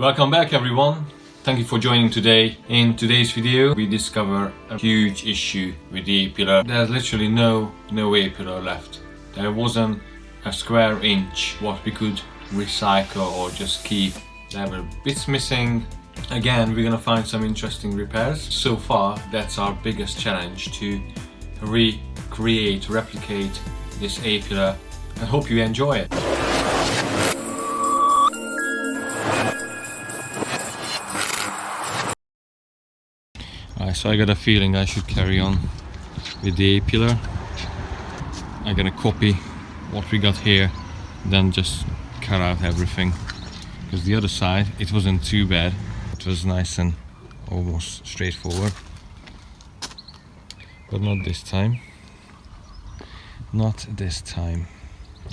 Welcome back everyone. Thank you for joining today. In today's video we discover a huge issue with the A-pillar. There's literally no A-pillar left. There wasn't a square inch what we could recycle or just keep. There were bits missing. Again, we're gonna find some interesting repairs. So far that's our biggest challenge, to replicate this A-pillar. I hope you enjoy it. Alright, so I got a feeling I should carry on with the A-pillar. I'm gonna copy what we got here, then just cut out everything. Because the other side, it wasn't too bad. It was nice and almost straightforward. But not this time. Not this time,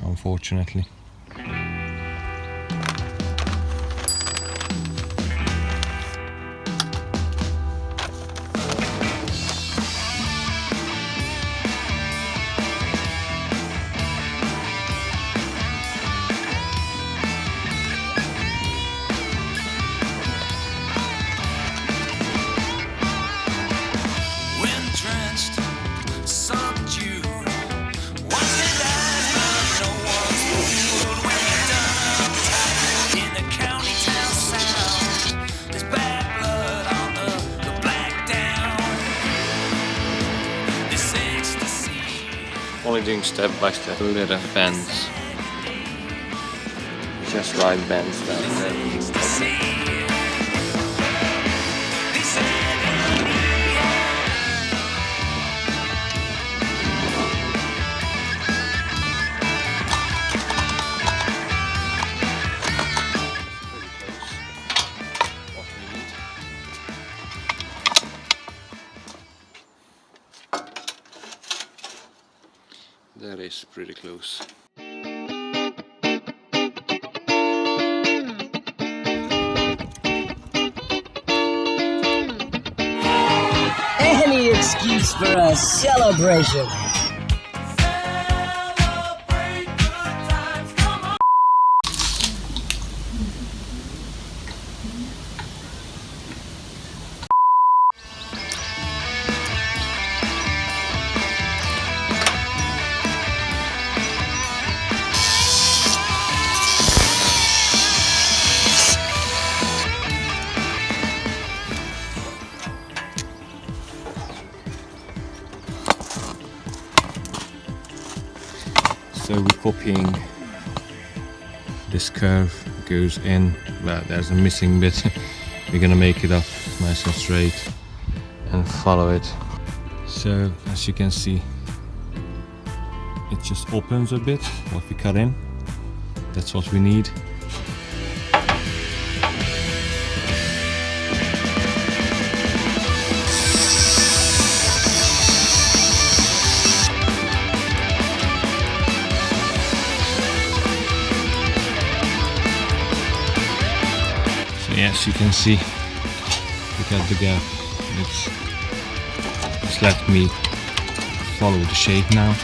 unfortunately. Only doing step by step, little bends, just right bends down there. That is pretty close. Any excuse for a celebration. So we're copying this curve, goes in, but there's a missing bit. We're gonna make it up nice and straight and follow it. So as you can see, it just opens a bit, what we cut in. That's what we need. Yes, you can see, look at the gap. It's let me follow the shape now.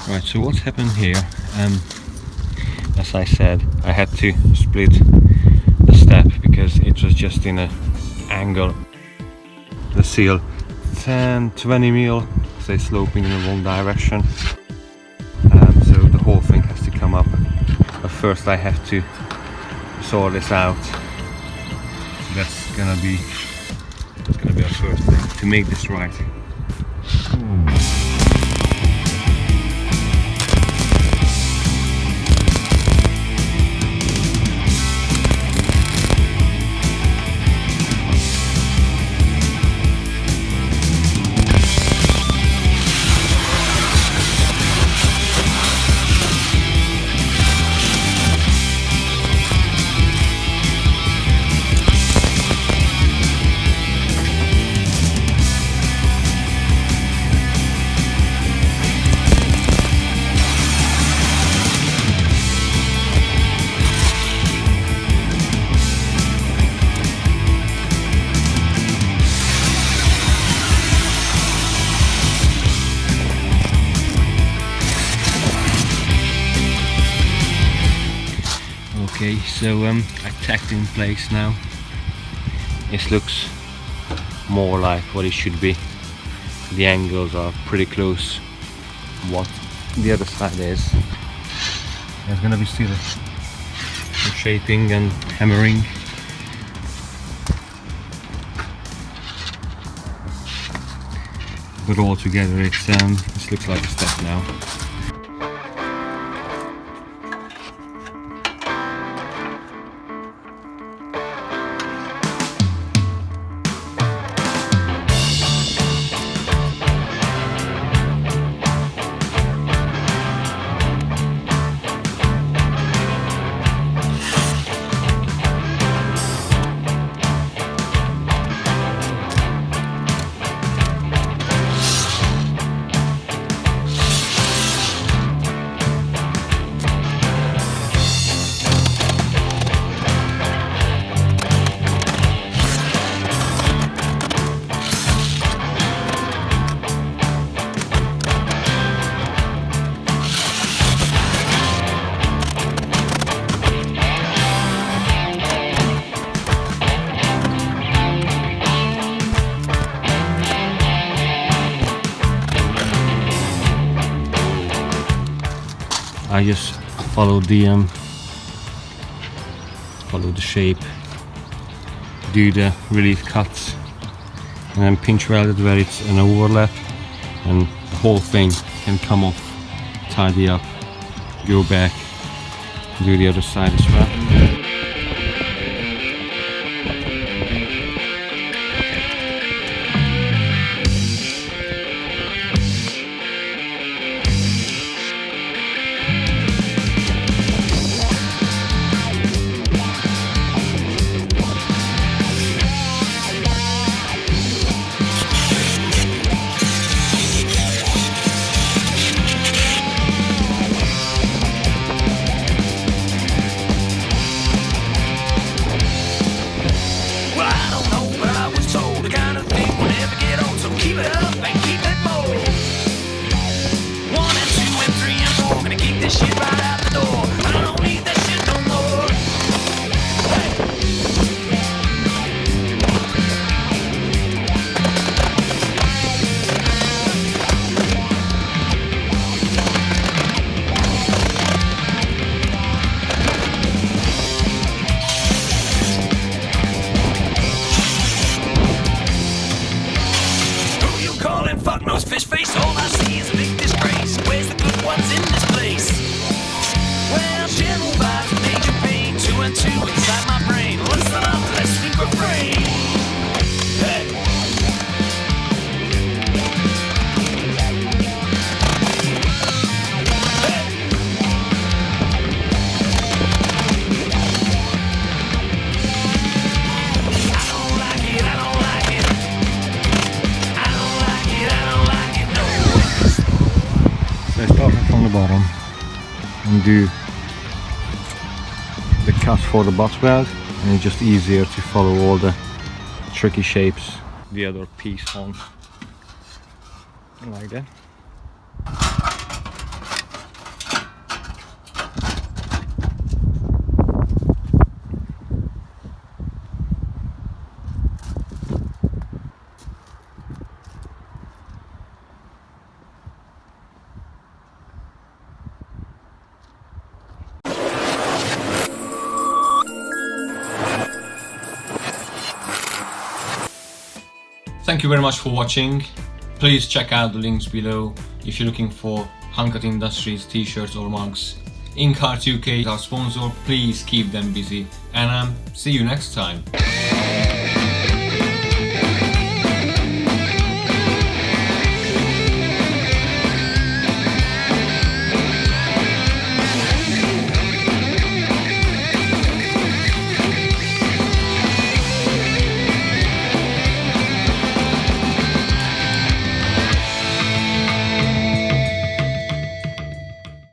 Right, so what's happened here? As I said, I had to split the step because it was just in an angle. The seal 10-20 mil, say sloping in the wrong direction. So the whole thing has to come up. But first I have to sort this out. So that's gonna be our first thing to make this right. already, so I tacked in place now. It looks more like what it should be. The angles are pretty close what the other side is. There's gonna be still some shaping and hammering. But all together it looks like a step now. I just follow the shape, do the relief cuts, and then pinch weld it where it's an overlap, and the whole thing can come off, tidy up, go back, do the other side as well. Fish face, all I see is big disgrace. Where's the good ones in this place? Well, general vibes, major pain, 2 and 2 inside my brain. Listen up, let's sweep a brain. Hey. So I start from the bottom and do the cut for the butt weld, and it's just easier to follow all the tricky shapes the other piece on, like that. Thank you very much for watching. Please check out the links below if you're looking for Hankat Industries t-shirts or mugs. InkHeartsUK is our sponsor. Please keep them busy, and see you next time.